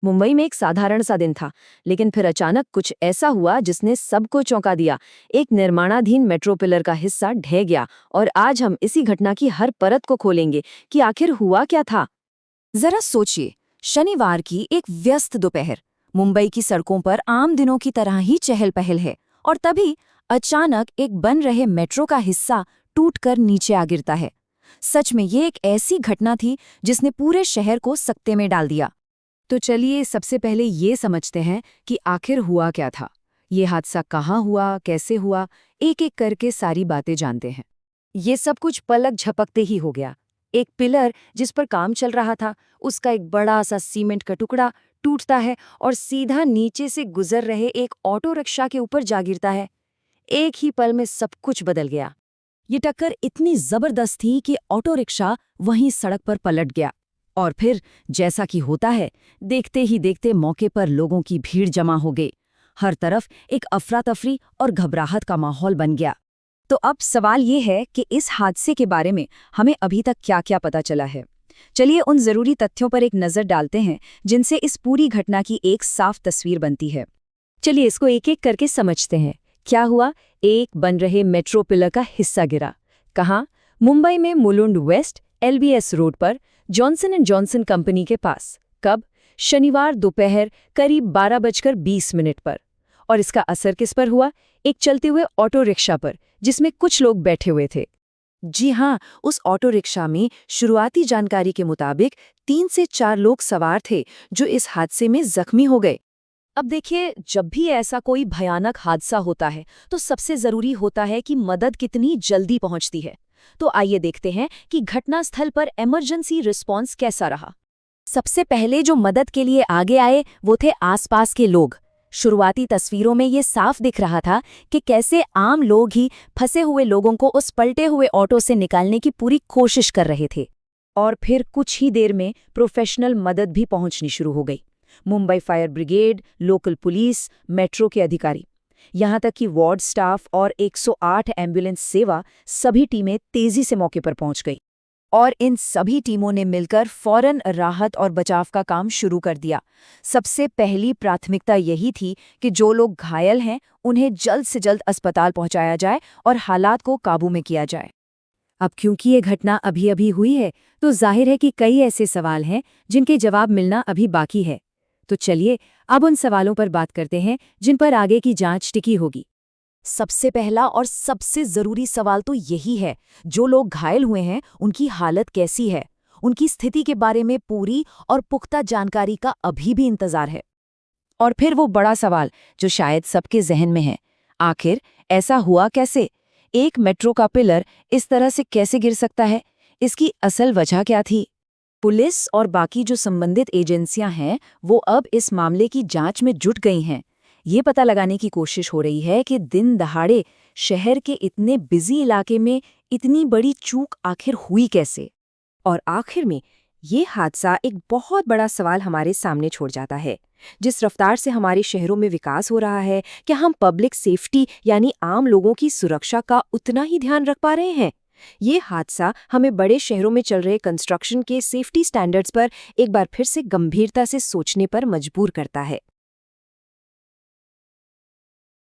मुंबई में एक साधारण सा दिन था, लेकिन फिर अचानक कुछ ऐसा हुआ जिसने सबको चौंका दिया। एक निर्माणाधीन मेट्रो पिलर का हिस्सा ढह गया और आज हम इसी घटना की हर परत को खोलेंगे कि आखिर हुआ क्या था। जरा सोचिए, शनिवार की एक व्यस्त दोपहर, मुंबई की सड़कों पर आम दिनों की तरह ही चहल पहल है, और तभी अचानक एक बन रहे मेट्रो का हिस्सा टूटकर नीचे आ गिरता है। सच में ये एक ऐसी घटना थी जिसने पूरे शहर को सकते में डाल दिया। तो चलिए सबसे पहले ये समझते हैं कि आखिर हुआ क्या था। ये हादसा कहाँ हुआ, कैसे हुआ, एक एक करके सारी बातें जानते हैं। ये सब कुछ पलक झपकते ही हो गया। एक पिलर जिस पर काम चल रहा था, उसका एक बड़ा सा सीमेंट का टुकड़ा टूटता है और सीधा नीचे से गुजर रहे एक ऑटो रिक्शा के ऊपर जा गिरता है। एक ही पल में सब कुछ बदल गया। ये टक्कर इतनी जबरदस्त थी कि ऑटो रिक्शा वहीं सड़क पर पलट गया। और फिर जैसा कि होता है, देखते ही देखते मौके पर लोगों की भीड़ जमा हो गई। हर तरफ एक अफरा तफरी और घबराहट का माहौल बन गया। तो अब सवाल ये है कि इस हादसे के बारे में हमें अभी तक क्या क्या पता चला है। चलिए उन जरूरी तथ्यों पर एक नज़र डालते हैं जिनसे इस पूरी घटना की एक साफ तस्वीर बनती है। चलिए इसको एक एक करके समझते हैं। क्या हुआ? एक बन रहे मेट्रो पिलर का हिस्सा गिरा। कहाँ? मुंबई में मुलुंड वेस्ट LBS रोड पर जॉनसन एंड जॉनसन कंपनी के पास। कब? शनिवार दोपहर करीब 12:20 पर। और इसका असर किस पर हुआ? एक चलते हुए ऑटो रिक्शा पर, जिसमें कुछ लोग बैठे हुए थे। जी हाँ, उस ऑटो रिक्शा में शुरुआती जानकारी के मुताबिक 3 से 4 लोग सवार थे जो इस हादसे में जख्मी हो गए। अब देखिए, जब भी ऐसा कोई भयानक हादसा होता है तो सबसे जरूरी होता है कि मदद कितनी जल्दी पहुंचती है। तो आइए देखते हैं कि घटनास्थल पर इमरजेंसी रिस्पांस कैसा रहा। सबसे पहले जो मदद के लिए आगे आए वो थे आसपास के लोग। शुरुआती तस्वीरों में ये साफ दिख रहा था कि कैसे आम लोग ही फंसे हुए लोगों को उस पलटे हुए ऑटो से निकालने की पूरी कोशिश कर रहे थे। और फिर कुछ ही देर में प्रोफेशनल मदद भी पहुंचनी शुरू हो गई। Mumbai fire brigade, local police, metro के अधिकारी, यहां तक कि वार्ड स्टाफ और 108 एम्बुलेंस सेवा, सभी टीमें तेजी से मौके पर पहुंच गई। और इन सभी टीमों ने मिलकर फौरन राहत और बचाव का काम शुरू कर दिया। सबसे पहली प्राथमिकता यही थी कि जो लोग घायल हैं उन्हें जल्द से जल्द अस्पताल पहुंचाया जाए और हालात को काबू में किया जाए। अब क्योंकि ये घटना अभी अभी हुई है, तो जाहिर है कि कई ऐसे सवाल हैं जिनके जवाब मिलना अभी बाकी है। तो चलिए अब उन सवालों पर बात करते हैं जिन पर आगे की जांच टिकी होगी। सबसे पहला और सबसे जरूरी सवाल तो यही है, जो लोग घायल हुए हैं उनकी हालत कैसी है? उनकी स्थिति के बारे में पूरी और पुख्ता जानकारी का अभी भी इंतजार है। और फिर वो बड़ा सवाल जो शायद सबके जहन में है, आखिर ऐसा हुआ कैसे? एक मेट्रो का पिलर इस तरह से कैसे गिर सकता है? इसकी असल वजह क्या थी? पुलिस और बाकी जो संबंधित एजेंसियां हैं वो अब इस मामले की जांच में जुट गई हैं। ये पता लगाने की कोशिश हो रही है कि दिन दहाड़े शहर के इतने बिजी इलाके में इतनी बड़ी चूक आखिर हुई कैसे। और आखिर में ये हादसा एक बहुत बड़ा सवाल हमारे सामने छोड़ जाता है। जिस रफ्तार से हमारे शहरों में विकास हो रहा है, क्या हम पब्लिक सेफ्टी यानी आम लोगों की सुरक्षा का उतना ही ध्यान रख पा रहे हैं? ये हादसा हमें बड़े शहरों में चल रहे कंस्ट्रक्शन के सेफ्टी स्टैंडर्ड्स पर एक बार फिर से गंभीरता से सोचने पर मजबूर करता है।